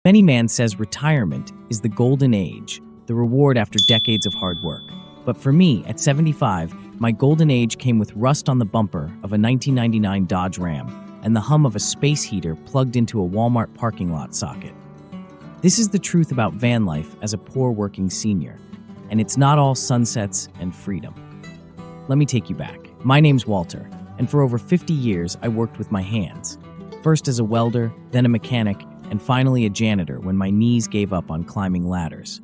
Many man says retirement is the golden age, the reward after decades of hard work. But for me, at 75, my golden age came with rust on the bumper of a 1999 Dodge Ram and the hum of a space heater plugged into a Walmart parking lot socket. This is the truth about van life as a poor working senior, and it's not all sunsets and freedom. Let me take you back. My name's Walter, and for over 50 years I worked with my hands. First as a welder, then a mechanic, and finally a janitor when my knees gave up on climbing ladders.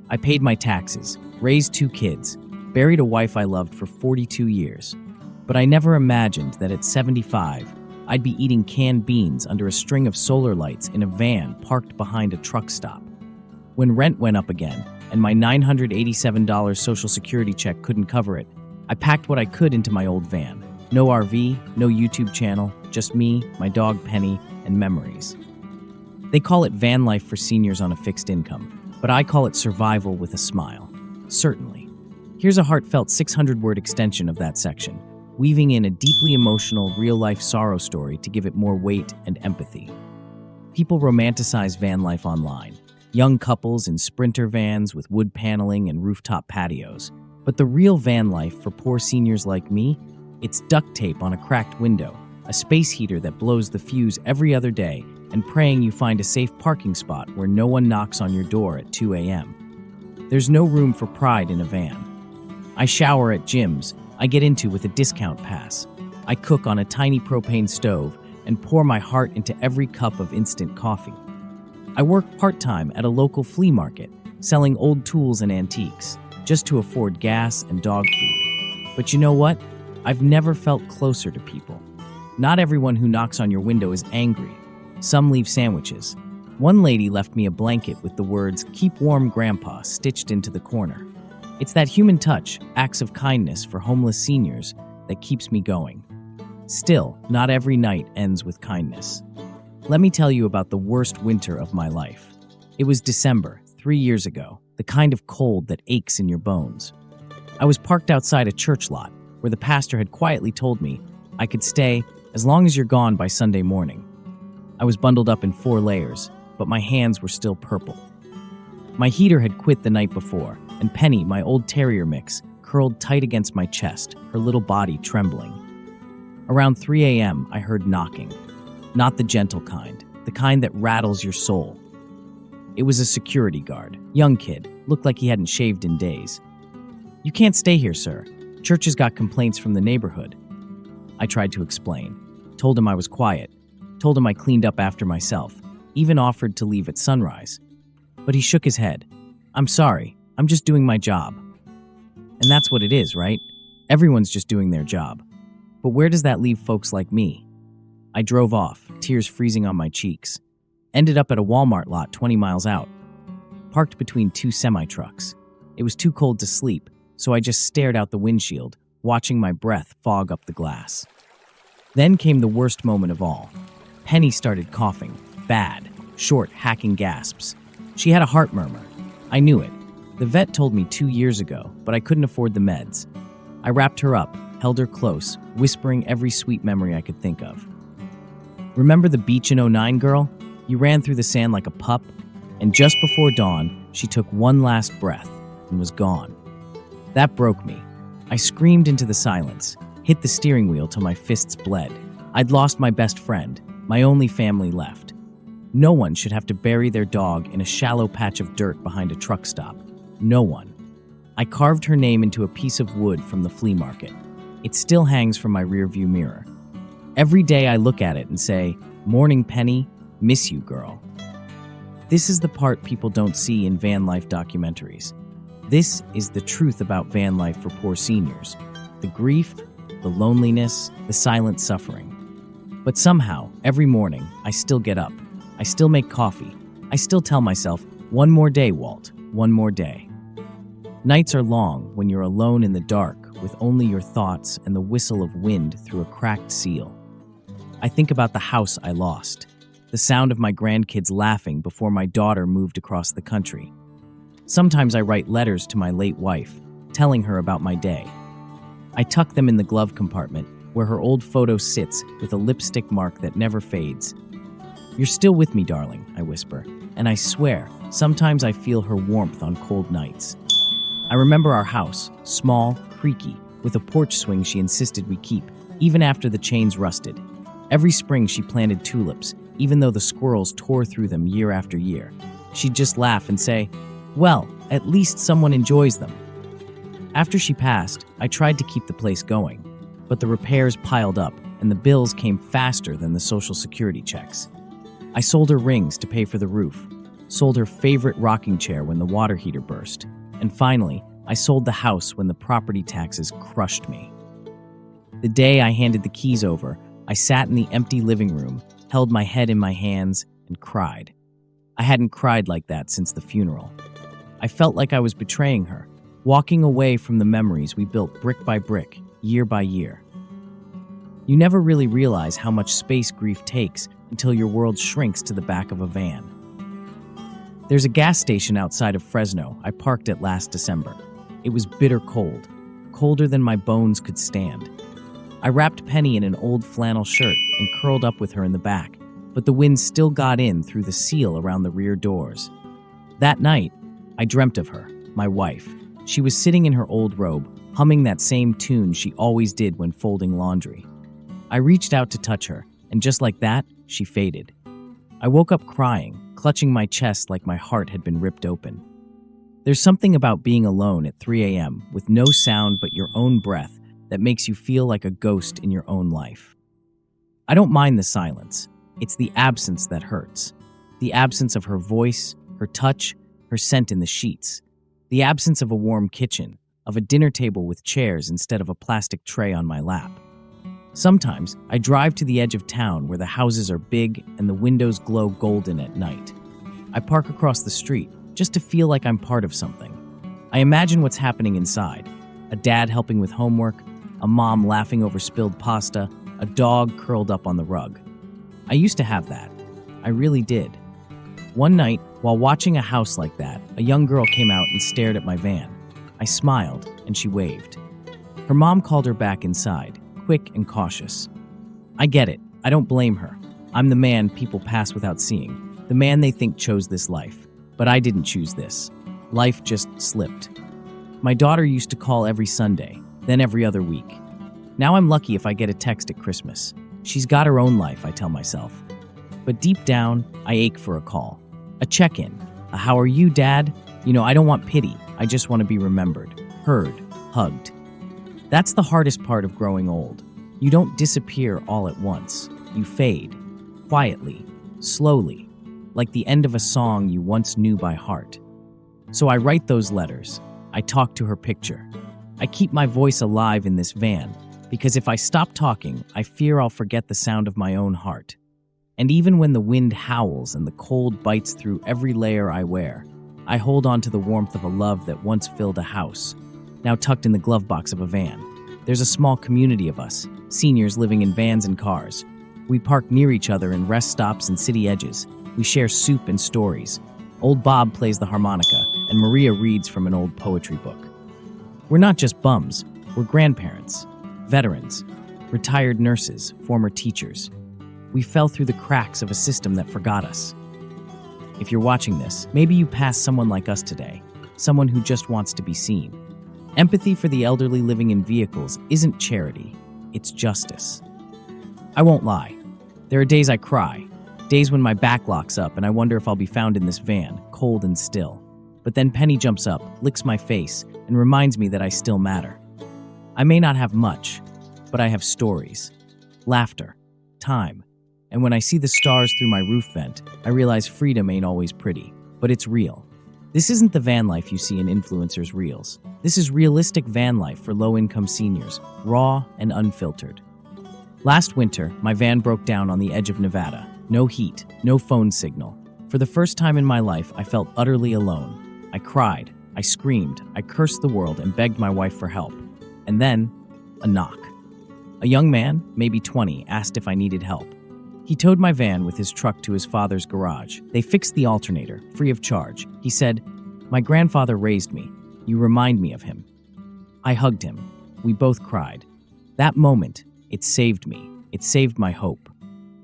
I paid my taxes, raised 2 kids, buried a wife I loved for 42 years. But I never imagined that at 75, I'd be eating canned beans under a string of solar lights in a van parked behind a truck stop. When rent went up again, and my $987 Social Security check couldn't cover it, I packed what I could into my old van. No RV, no YouTube channel, just me, my dog Penny, and memories. They call it van life for seniors on a fixed income, but I call it survival with a smile. Certainly. Here's a heartfelt 600-word extension of that section, weaving in a deeply emotional, real-life sorrow story to give it more weight and empathy. People romanticize van life online. Young couples in sprinter vans with wood paneling and rooftop patios. But the real van life for poor seniors like me, it's duct tape on a cracked window, a space heater that blows the fuse every other day, and praying you find a safe parking spot where no one knocks on your door at 2 a.m. There's no room for pride in a van. I shower at gyms I get into with a discount pass. I cook on a tiny propane stove and pour my heart into every cup of instant coffee. I work part-time at a local flea market, selling old tools and antiques, just to afford gas and dog food. But you know what? I've never felt closer to people. Not everyone who knocks on your window is angry. Some leave sandwiches. One lady left me a blanket with the words, "Keep warm, Grandpa," stitched into the corner. It's that human touch, acts of kindness for homeless seniors, that keeps me going. Still, not every night ends with kindness. Let me tell you about the worst winter of my life. It was December, 3 years ago, the kind of cold that aches in your bones. I was parked outside a church lot, where the pastor had quietly told me I could stay as long as you're gone by Sunday morning. I was bundled up in 4 layers, but my hands were still purple. My heater had quit the night before, and Penny, my old terrier mix, curled tight against my chest, her little body trembling. Around 3 a.m., I heard knocking. Not the gentle kind, the kind that rattles your soul. It was a security guard, young kid, looked like he hadn't shaved in days. "You can't stay here, sir. Church has got complaints from the neighborhood." I tried to explain, told him I was quiet, told him I cleaned up after myself, even offered to leave at sunrise. But he shook his head. "I'm sorry, I'm just doing my job." And that's what it is, right? Everyone's just doing their job. But where does that leave folks like me? I drove off, tears freezing on my cheeks. Ended up at a Walmart lot 20 miles out. Parked between 2 semi-trucks. It was too cold to sleep, so I just stared out the windshield, watching my breath fog up the glass. Then came the worst moment of all. Penny started coughing, bad, short, hacking gasps. She had a heart murmur. I knew it. The vet told me 2 years ago, but I couldn't afford the meds. I wrapped her up, held her close, whispering every sweet memory I could think of. "Remember the beach in '09, girl? You ran through the sand like a pup, and just before dawn, she took one last breath and was gone." That broke me. I screamed into the silence, hit the steering wheel till my fists bled. I'd lost my best friend, my only family left. No one should have to bury their dog in a shallow patch of dirt behind a truck stop. No one. I carved her name into a piece of wood from the flea market. It still hangs from my rearview mirror. Every day I look at it and say, "Morning, Penny, miss you, girl." This is the part people don't see in van life documentaries. This is the truth about van life for poor seniors. The grief, the loneliness, the silent suffering. But somehow, every morning, I still get up. I still make coffee. I still tell myself, "One more day, Walt, one more day." Nights are long when you're alone in the dark with only your thoughts and the whistle of wind through a cracked seal. I think about the house I lost, the sound of my grandkids laughing before my daughter moved across the country. Sometimes I write letters to my late wife, telling her about my day. I tuck them in the glove compartment, where her old photo sits with a lipstick mark that never fades. "You're still with me, darling," I whisper, and I swear, sometimes I feel her warmth on cold nights. I remember our house, small, creaky, with a porch swing she insisted we keep, even after the chains rusted. Every spring she planted tulips, even though the squirrels tore through them year after year. She'd just laugh and say, "Well, at least someone enjoys them." After she passed, I tried to keep the place going, but the repairs piled up and the bills came faster than the Social Security checks. I sold her rings to pay for the roof, sold her favorite rocking chair when the water heater burst, and finally, I sold the house when the property taxes crushed me. The day I handed the keys over, I sat in the empty living room, held my head in my hands, and cried. I hadn't cried like that since the funeral. I felt like I was betraying her, walking away from the memories we built brick by brick, year by year. You never really realize how much space grief takes until your world shrinks to the back of a van. There's a gas station outside of Fresno I parked at last December. It was bitter cold, colder than my bones could stand. I wrapped Penny in an old flannel shirt and curled up with her in the back, but the wind still got in through the seal around the rear doors. That night, I dreamt of her, my wife. She was sitting in her old robe, humming that same tune she always did when folding laundry. I reached out to touch her, and just like that, she faded. I woke up crying, clutching my chest like my heart had been ripped open. There's something about being alone at 3 a.m. with no sound but your own breath that makes you feel like a ghost in your own life. I don't mind the silence. It's the absence that hurts. The absence of her voice, her touch, her scent in the sheets. The absence of a warm kitchen, of a dinner table with chairs instead of a plastic tray on my lap. Sometimes I drive to the edge of town where the houses are big and the windows glow golden at night. I park across the street just to feel like I'm part of something. I imagine what's happening inside. A dad helping with homework, a mom laughing over spilled pasta, a dog curled up on the rug. I used to have that. I really did. One night, while watching a house like that, a young girl came out and stared at my van. I smiled, and she waved. Her mom called her back inside, quick and cautious. I get it. I don't blame her. I'm the man people pass without seeing, the man they think chose this life. But I didn't choose this. Life just slipped. My daughter used to call every Sunday, then every other week. Now I'm lucky if I get a text at Christmas. She's got her own life, I tell myself. But deep down, I ache for a call. A check-in. A "How are you, Dad?" I don't want pity. I just want to be remembered, heard, hugged. That's the hardest part of growing old. You don't disappear all at once. You fade. Quietly. Slowly. Like the end of a song you once knew by heart. So I write those letters. I talk to her picture. I keep my voice alive in this van, because if I stop talking, I fear I'll forget the sound of my own heart. And even when the wind howls and the cold bites through every layer I wear, I hold on to the warmth of a love that once filled a house, now tucked in the glove box of a van. There's a small community of us, seniors living in vans and cars. We park near each other in rest stops and city edges. We share soup and stories. Old Bob plays the harmonica, and Maria reads from an old poetry book. We're not just bums, we're grandparents, veterans, retired nurses, former teachers. We fell through the cracks of a system that forgot us. If you're watching this, maybe you pass someone like us today, someone who just wants to be seen. Empathy for the elderly living in vehicles isn't charity, it's justice. I won't lie. There are days I cry, days when my back locks up and I wonder if I'll be found in this van, cold and still. But then Penny jumps up, licks my face, and reminds me that I still matter. I may not have much, but I have stories, laughter, time. And when I see the stars through my roof vent, I realize freedom ain't always pretty, but it's real. This isn't the van life you see in influencers' reels. This is realistic van life for low-income seniors, raw and unfiltered. Last winter, my van broke down on the edge of Nevada. No heat, no phone signal. For the first time in my life, I felt utterly alone. I cried, I screamed, I cursed the world and begged my wife for help. And then, a knock. A young man, maybe 20, asked if I needed help. He towed my van with his truck to his father's garage. They fixed the alternator, free of charge. He said, "My grandfather raised me. You remind me of him." I hugged him. We both cried. That moment, it saved me. It saved my hope.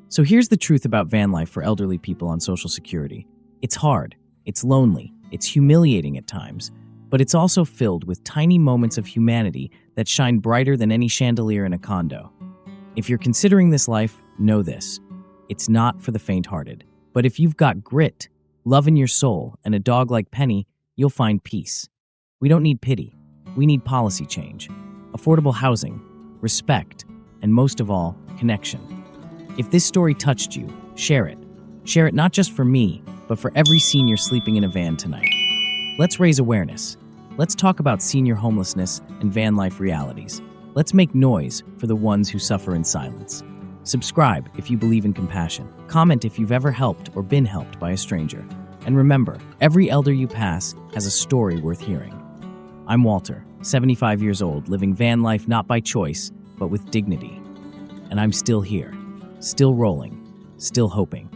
So here's the truth about van life for elderly people on Social Security. It's hard, it's lonely, it's humiliating at times, but it's also filled with tiny moments of humanity that shine brighter than any chandelier in a condo. If you're considering this life, know this. It's not for the faint-hearted. But if you've got grit, love in your soul, and a dog like Penny, you'll find peace. We don't need pity. We need policy change, affordable housing, respect, and most of all, connection. If this story touched you, share it. Share it not just for me, but for every senior sleeping in a van tonight. Let's raise awareness. Let's talk about senior homelessness and van life realities. Let's make noise for the ones who suffer in silence. Subscribe if you believe in compassion. Comment if you've ever helped or been helped by a stranger. And remember, every elder you pass has a story worth hearing. I'm Walter, 75 years old, living van life not by choice, but with dignity. And I'm still here, still rolling, still hoping.